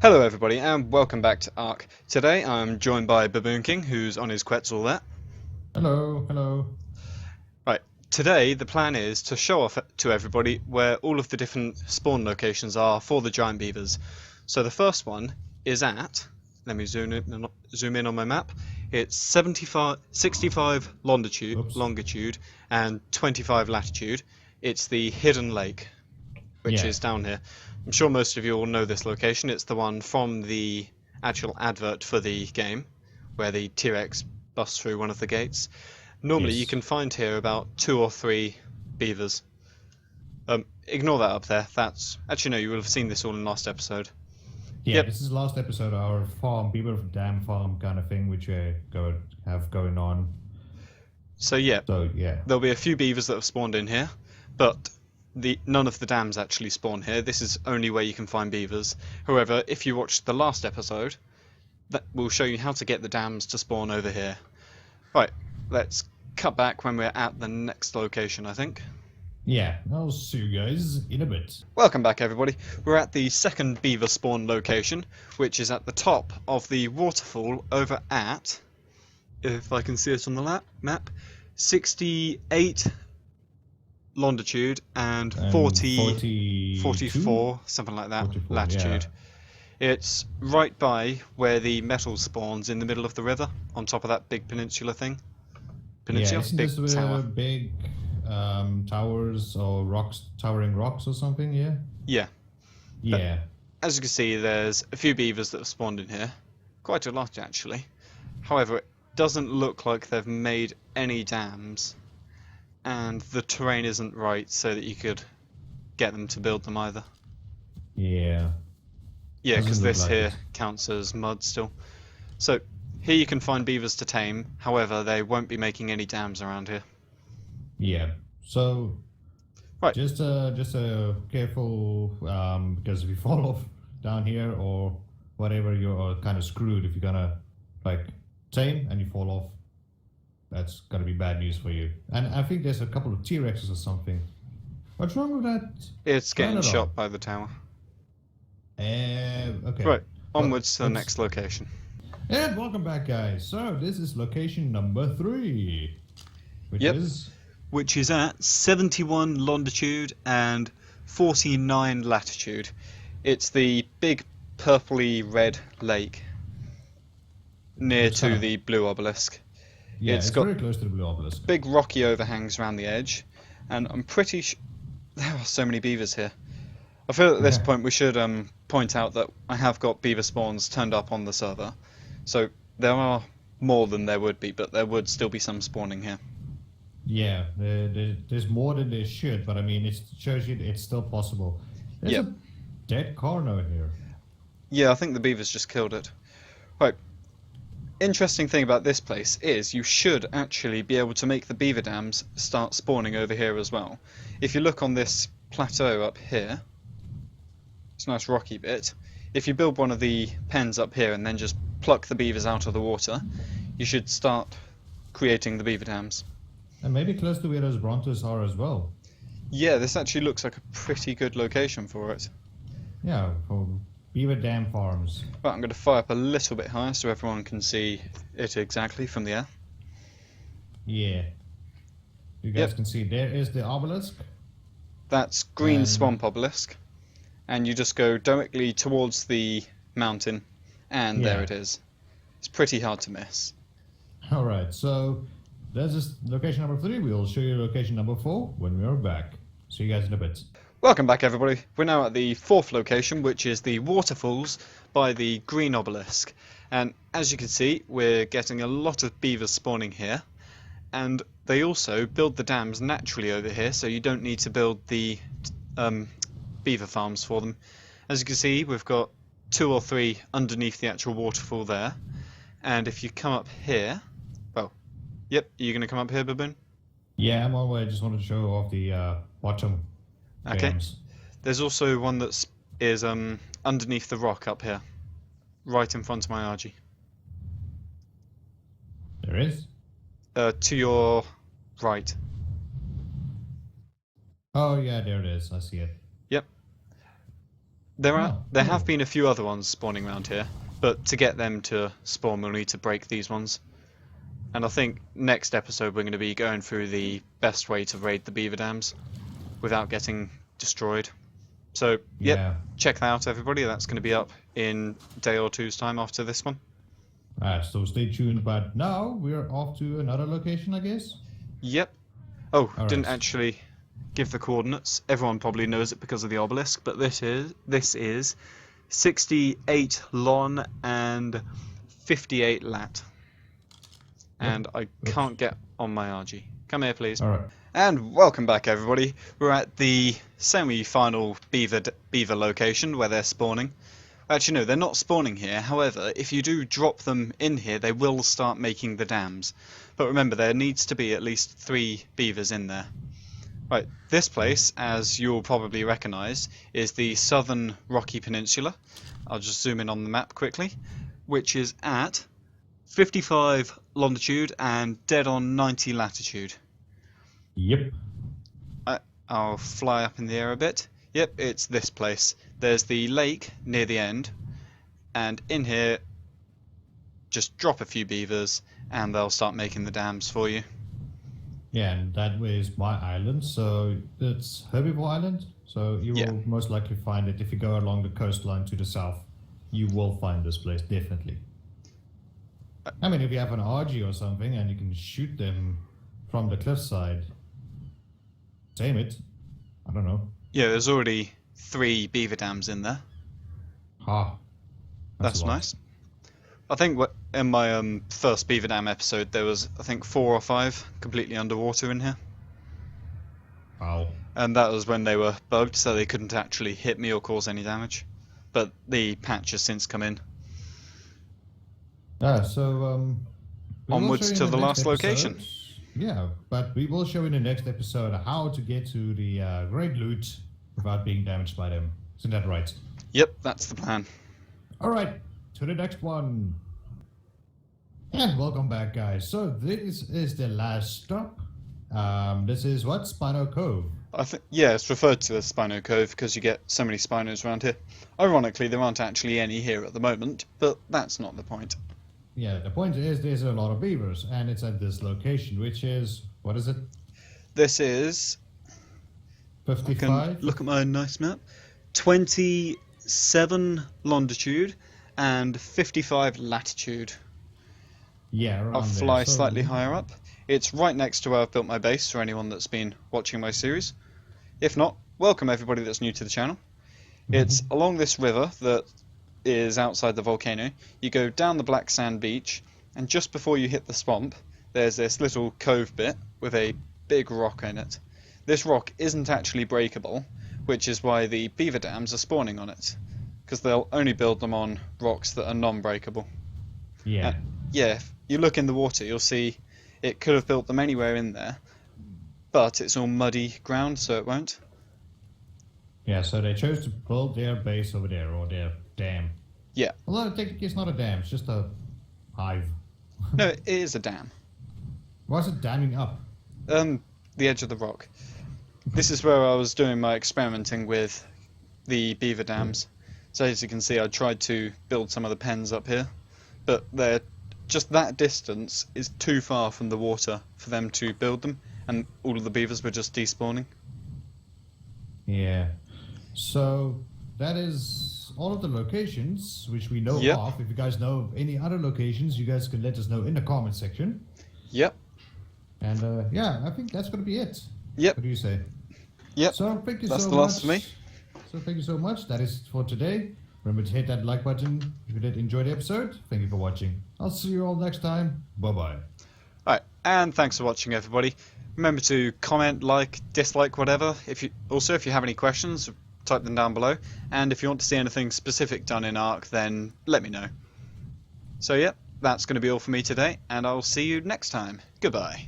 Hello everybody and welcome back to ARK. Today I'm joined by Baboon King, who's on his Quetzal there. Hello, hello. Right, today the plan is to show off to everybody where all of the different spawn locations are for the giant beavers. So the first one is at, let me zoom in on my map, it's 65 longitude and 25 latitude. It's the Hidden Lake, which is down here. I'm sure most of you all know this location. It's the one from the actual advert for the game, where the T-Rex busts through one of the gates. Normally you can find here about 2 or 3 beavers. Ignore that up there. That's actually no, you will have seen this all in last episode. Yeah, This is the last episode of our farm, beaver dam farm kind of thing, which we have going on. So yeah, there'll be a few beavers that have spawned in here, but none of the dams actually spawn here. This is only where you can find beavers. However, if you watched the last episode, that will show you how to get the dams to spawn over here. Right, let's cut back when we're at the next location, I think. Yeah, I'll see you guys in a bit. Welcome back everybody. We're at the second beaver spawn location, which is at the top of the waterfall over at, if I can see it on the map, 68 longitude and 44, something like that, 44, latitude. Yeah. It's right by where the metal spawns in the middle of the river, on top of that big peninsula thing. Peninsula? Yeah, isn't this where big towers or towering rocks or something, yeah? Yeah. Yeah. But as you can see, there's a few beavers that have spawned in here. Quite a lot, actually. However, it doesn't look like they've made any dams. And the terrain isn't right so that you could get them to build them either. Yeah. Yeah, because this here counts as mud still. So here you can find beavers to tame, however they won't be making any dams around here. Yeah, so right. Just careful, because if you fall off down here or whatever, you're kind of screwed. If you're gonna like tame and you fall off, that's gonna be bad news for you. And I think there's a couple of T-Rexes or something. What's wrong with that? It's getting shot by the tower. Okay. Right, onwards to the next location. And welcome back, guys. So this is location number 3, which is at 71 longitude and 49 latitude. It's the big purpley red lake near to the blue obelisk. Yeah, it's got very close to the blue obelisk. Big rocky overhangs around the edge, and I'm pretty sure there are so many beavers here. I feel at this point we should point out that I have got beaver spawns turned up on the server, so there are more than there would be, but there would still be some spawning here. Yeah, there's more than there should, but I mean, it shows you it's still possible. There's a dead corner here. Yeah, I think the beavers just killed it. Right. Interesting thing about this place is you should actually be able to make the beaver dams start spawning over here as well. If you look on this plateau up here, it's a nice rocky bit. If you build one of the pens up here and then just pluck the beavers out of the water, you should start creating the beaver dams. And maybe close to where those Brontos are as well. Yeah, this actually looks like a pretty good location for it. Yeah, for beaver dam farms. Right, I'm going to fire up a little bit higher so everyone can see it exactly from the air. Yeah. You guys can see there is the obelisk. That's green swamp obelisk. And you just go directly towards the mountain, and there it is. It's pretty hard to miss. Alright, so that's just location number 3. We'll show you location number 4 when we are back. See you guys in a bit. Welcome back everybody. We're now at the 4th location, which is the Waterfalls by the green obelisk. And as you can see, we're getting a lot of beavers spawning here. And they also build the dams naturally over here, so you don't need to build the beaver farms for them. As you can see, we've got 2 or 3 underneath the actual waterfall there. And if you come up here, well, yep, are you going to come up here, Baboon? Yeah, I'm on my way. I just wanted to show off the bottom. Okay. Games. There's also one that is underneath the rock up here, right in front of my RG. There is? To your right. Oh yeah, there it is. I see it. Yep. There have cool. been a few other ones spawning around here, but to get them to spawn, we'll need to break these ones. And I think next episode we're going to be going through the best way to raid the beaver dams without getting destroyed. So, yep, Yeah. check that out, everybody. That's going to be up in a day or two's time after this one. So stay tuned. But now we're off to another location, I guess. Yep. Oh, All didn't right. actually give the coordinates. Everyone probably knows it because of the obelisk, but this is 68 lon and 58 lat. And I can't get on my RG. Come here, please. All right. And welcome back, everybody. We're at the semi-final beaver location where they're spawning. Actually, no, they're not spawning here. However, if you do drop them in here, they will start making the dams. But remember, there needs to be at least 3 beavers in there. Right, this place, as you'll probably recognise, is the southern Rocky Peninsula. I'll just zoom in on the map quickly, which is at 55 longitude and dead on 90 latitude. Yep. I'll fly up in the air a bit. Yep, it's this place. There's the lake near the end, and in here, just drop a few beavers, and they'll start making the dams for you. Yeah, and that way is my island. So it's Herbivore Island. So you will most likely find it if you go along the coastline to the south. You will find this place, definitely. I mean, if you have an RG or something and you can shoot them from the cliffside, tame it. I don't know. Yeah, there's already 3 beaver dams in there. Ha. That's a lot. nice. I think in my first beaver dam episode, there was, I think, 4 or 5 completely underwater in here. Wow. And that was when they were bugged, so they couldn't actually hit me or cause any damage. But the patch has since come in. Yeah, so we will Onwards show you to in the next last location. episode. Yeah, but we will show in the next episode how to get to the great loot without being damaged by them. Isn't that right? Yep, that's the plan. All right, to the next one. And welcome back, guys. So this is the last stop. This is what? Spino Cove. I think, yeah, it's referred to as Spino Cove because you get so many Spinos around here. Ironically, there aren't actually any here at the moment, but that's not the point. Yeah, the point is there's a lot of beavers, and it's at this location, which is, what is it? This is, I can 55? look at my nice map, 27 longitude and 55 latitude. Yeah, around I'll there. fly So- slightly higher up. It's right next to where I've built my base for anyone that's been watching my series. If not, welcome everybody that's new to the channel. It's along this river that is outside the volcano. You go down the black sand beach, and just before you hit the swamp, there's this little cove bit with a big rock in it. This rock isn't actually breakable, which is why the beaver dams are spawning on it, because they'll only build them on rocks that are non-breakable. Yeah. Yeah, if you look in the water, you'll see it could have built them anywhere in there, but it's all muddy ground, so it won't. Yeah, so they chose to build their base over there, or their dam. Yeah. Although technically it's not a dam, it's just a hive. No, it is a dam. Why is it damming up? The edge of the rock. This is where I was doing my experimenting with the beaver dams. So as you can see, I tried to build some of the pens up here, but they're just that distance is too far from the water for them to build them, and all of the beavers were just despawning. Yeah. So that is all of the locations which we know Yep. of. If you guys know of any other locations, you guys can let us know in the comment section. Yep. And yeah, I think that's going to be it. Yep. What do you say? Yep. So thank you That's so the much. last for me. So thank you so much. That is for today. Remember to hit that like button if you did enjoy the episode. Thank you for watching. I'll see you all next time. Bye-bye. Alright, and thanks for watching, everybody. Remember to comment, like, dislike, whatever. If you have any questions, type them down below. And if you want to see anything specific done in ARK, then let me know. So yeah, that's going to be all for me today, and I'll see you next time. Goodbye.